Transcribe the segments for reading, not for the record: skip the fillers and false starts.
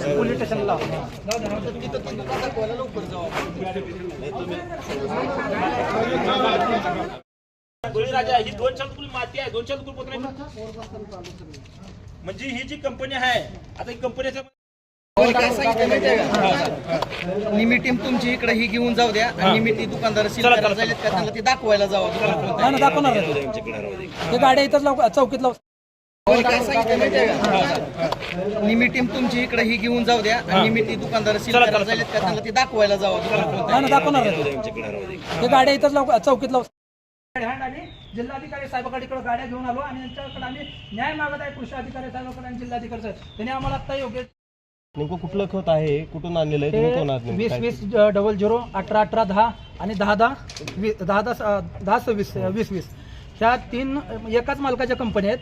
Police स्टेशनला. बळीराजा ही 200 रुपये माती आहे, 200 रुपये पोत्र म्हणजे ही जी कंपनी आहे आता ही कंपनीच्या निमी टीम तुमची इकडे ही घेऊन जाऊ द्या आणि निमी ती दुकानदार सील करायला जाईल का त्यांना ते दाखवायला जावं. नाही दाखवणार ते गाड्या इथंच चौकीत लाव. काय सांगितलं माहितीये का, निमी टीम तुमची इकडे ही घेऊन जाऊ द्या आणि निमी ती दुकानदार सील करायला जाईल का त्यांना ते दाखवायला जावं. नाही दाखवणार ते गाड्या इथंच चौकीत लाव. आणि जिल्हाधिकारी साहेबाकडे गाड्या घेऊन आलो आणि यांच्याकडे आम्ही न्याय मागत आहे कृषी अधिकारी साहेबाकडे आणि जिल्हाधिकारी साहेब त्यांनी आम्हाला आता योग्य नेमकं कुठलं खत आहे, कुठून आणलेलं आहे, तुम्ही कोण आहात? 20-20-00-18-10 आणि 10-10-10-26-20 ह्या 3 एकाच मालकाच्या कंपनी आहेत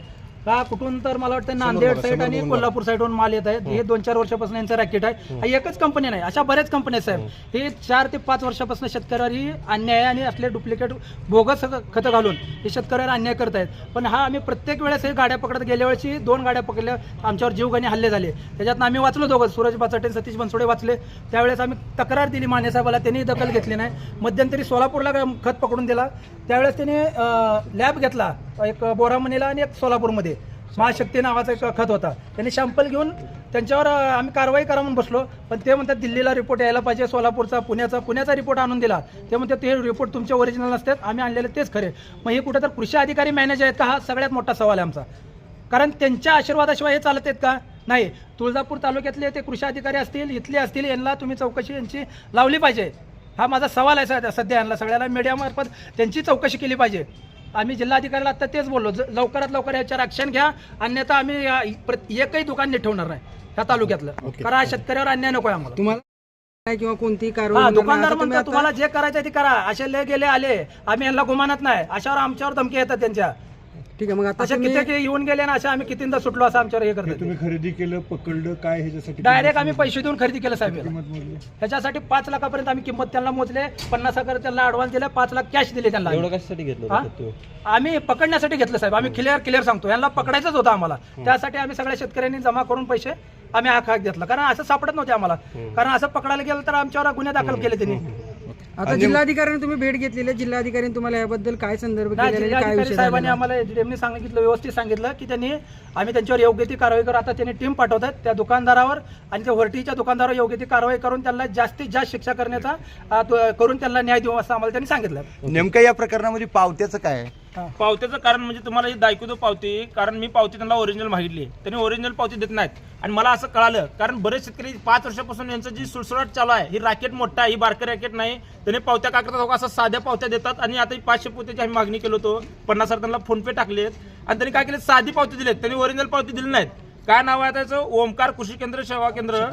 का. कुठून तर मला वाटतं नांदेड साईड आणि कोल्हापूर साईडवरून माल येत आहेत. हे 2-4 वर्षापासून यांचं रॅकेट आहे. हा एकच कंपनी नाही, अशा बऱ्याच कंपन्या साहेब. हे 4 ते 5 वर्षापासून शेतकऱ्यांनी अन्याय आणि असले डुप्लिकेट बोगस खतं घालून हे शेतकऱ्यांना अन्याय करत आहेत. पण हा आम्ही प्रत्येक वेळेस हे गाड्या पकडत, गेल्या वेळेची 2 गाड्या पकडल्या, आमच्यावर जीवघेणे हल्ले झाले. त्याच्यात आम्ही वाचलो दोघं, सूरज बाचाटे सतीश बनसोडे वाचले. त्यावेळेस आम्ही तक्रार दिली माने साहेबाला, त्यांनी दखल घेतली नाही. मध्यंतरी सोलापूरला खत पकडून दिला, त्यावेळेस त्यांनी लॅब घेतला, एक बोरामणीला आणि एक सोलापूरमध्ये महाशक्ती नावाचा एक खत होता. त्यांनी सॅम्पल घेऊन त्यांच्यावर आम्ही कारवाई करा म्हणून बसलो. पण ते म्हणतात दिल्लीला रिपोर्ट यायला पाहिजे, सोलापूरचा पुण्याचा रिपोर्ट आणून दिला. ते म्हणतात ते रिपोर्ट तुमचे ओरिजिनल नसतात, आम्ही आणलेले तेच खरे. मग हे कुठं तर कृषी अधिकारी मॅनेजर आहेत का, हा सगळ्यात मोठा सवाल आहे आमचा. कारण त्यांच्या आशीर्वादाशिवाय हे चालत आहेत का? नाही. तुळजापूर तालुक्यातले ते कृषी अधिकारी असतील, इथले असतील, यांना तुम्ही चौकशी यांची लावली पाहिजे. हा माझा सवाल आहे सध्या यांना सगळ्याला. मीडियामार्फत त्यांची चौकशी केली पाहिजे. आम्ही जिल्हाधिकाऱ्याला आता तेच बोललो, लवकरात लवकर याच्यावर ॲक्शन घ्या, अन्यथा आम्ही एकही दुकान नीट ठेवणार नाही ह्या तालुक्यातलं. कारण हा शेतकऱ्यावर अन्याय नको आहे आम्हाला. तुम्हाला किंवा कोणती कारवाई दुकानदार म्हणतो तुम्हाला जे करायचं ते करा, असे ले गेले आले, आम्ही यांना गुमानत नाही, अशावर आमच्यावर धमकी येतात त्यांच्या. ठीक आहे, मग आता अशा किती येऊन गेले ना, अशा आम्ही कितींदा सुटलो असं आमच्यावर हे करतो. तुम्ही खरेदी केलं, पकडलं काय ह्याच्यासाठी? डायरेक्ट आम्ही पैसे देऊन खरेदी केलं साहेब. ह्याच्यासाठी 5 लाखापर्यंत आम्ही किंमत त्यांना मोजले, 50,000 त्यांना ऍडव्हान्स दिले, 5 लाख कॅश दिले त्यांना. एवढं कशासाठी घेतलं? आम्ही पकडण्यासाठी घेतलं साहेब. आम्ही क्लिअर सांगतो, यांना पकडायचंच होतं आम्हाला. त्यासाठी आम्ही सगळ्या शेतकऱ्यांनी जमा करून पैसे आम्ही हा खाक घेतला, कारण असं सापडत नव्हते आम्हाला. कारण असं पकडायला गेलं तर आमच्यावर गुन्हे दाखल केले त्यांनी. आता जिल्हाधिकाऱ्यांनी तुम्ही भेट घेतलेली, जिल्हाधिकाऱ्यांनी तुम्हाला याबद्दल काय संदर्भ जिल्हाधिकारी साहेबांनी आम्हाला त्यांनी सांगितलं, व्यवस्थित सांगितलं की आम्ही त्यांच्यावर योग्य ती कारवाई करू. आता त्यांनी टीम पाठवतात त्या दुकानदारावर आणि त्या व्हर्टीच्या दुकानदारावर योग्य ती कारवाई करून त्यांना जास्तीत जास्त शिक्षा करण्याचा करून त्यांना न्याय देऊ असं आम्हाला त्यांनी सांगितलं. नेमकं या प्रकरणामध्ये पावत्याचं काय? पावत्याचं कारण म्हणजे तुम्हाला ही दाखवतो पावती, कारण मी पावती त्यांना ओरिजिनल मागितली, त्यांनी ओरिजिनल पावती देत नाहीत. आणि मला असं कळालं, कारण बरेच शेतकरी 5 वर्षापासून यांचं जी सुळसुळाट चालू आहे, ही रॅकेट मोठा आहे, ही बारकं रॅकेट नाही. त्यांनी पावत्या काय करतात, असं साध्या पावत्या देतात. आणि आता 500 पोत्याची आम्ही मागणी केलो होतो, 50,000 त्यांना फोनपे टाकलेत आणि त्यांनी काय केले, साधी पावती दिलेत, त्यांनी ओरिजिनल पावती दिली नाहीत. काय नाव आहे त्याचं? ओमकार कृषी केंद्र सेवा केंद्र,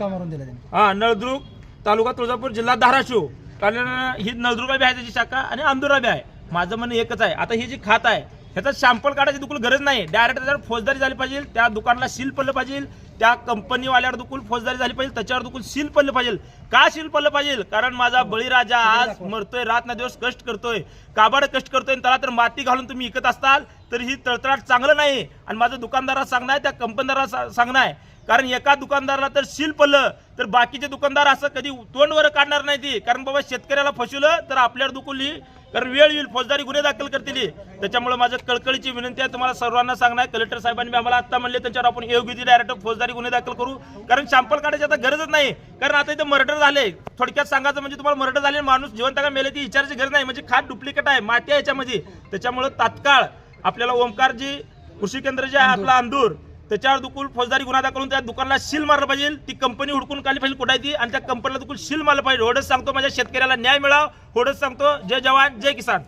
नळदुर्ग, तालुका तुळजापूर, जिल्हा धाराशिव. कारण ही नळदुर्गा बी आहे त्याची शाखा आणि अंदुरा बी आहे. माझं म्हणणं एकच आहे, आता ही जी खात आहे ह्याचा सॅम्पल काढायची दुकुल गरज नाही, डायरेक्ट त्याच्यावर फौजदारी झाली पाहिजे, त्या दुकानाला सील पडलं पाहिजे, त्या कंपनीवाल्यावर दुकुल फौजदारी झाली पाहिजे, त्याच्यावर दुकुल सील पडलं पाहिजे. का सील पडलं पाहिजे? कारण माझा बळीराजा आज मरतोय, रात ना दिवस कष्ट करतोय, काबाड कष्ट करतोय, त्याला तर माती घालून तुम्ही विकत असताल तर ही तळतळाट चांगलं नाही. आणि माझं दुकानदाराला सांगणं आहे, त्या कंपनीदाराला सांगणं आहे, कारण एका दुकानदाराला तर सील पडलं तर बाकीचे दुकानदार असं कधी तोंडवर काढणार नाही ती. कारण बाबा शेतकऱ्याला फसवलं तर आपल्यावर दुकुली, कारण वेळ येईल, फौजदारी गुन्हे दाखल करतील. त्याच्यामुळे माझं कळकळीची विनंती आहे तुम्हाला सर्वांना सांगणं आहे, कलेक्टर साहेबांनी आम्हाला आता म्हणले त्यांच्यावर आपण योग्य ती डायरेक्ट फौजदारी गुन्हे दाखल करू. कारण सॅम्पल काढायची आता गरजच नाही, कारण आता इथे मर्डर झाले. थोडक्यात सांगायचं म्हणजे तुम्हाला मर्डर झाले, माणूस जिवंत का मेले ती विचारायची गरज नाही, म्हणजे खात डुप्लिकेट आहे, माती आहे याच्यामध्ये. त्याच्यामुळे तात्काळ आपल्याला ओमकारजी कृषी केंद्र जे आहे आपला अंदूर, त्याच्यावर दुकुल फौजदारी गुन्हा दाखल करून त्या दुकानाला सील मारलं पाहिजे, ती कंपनी हुडकून काढली पाहिजे कुठे ती, आणि त्या कंपनीला दुकुल सील मारलं पाहिजे. एवढंच सांगतो, माझ्या शेतकऱ्याला न्याय मिळावा, एवढंच सांगतो. जय जवान जय किसान.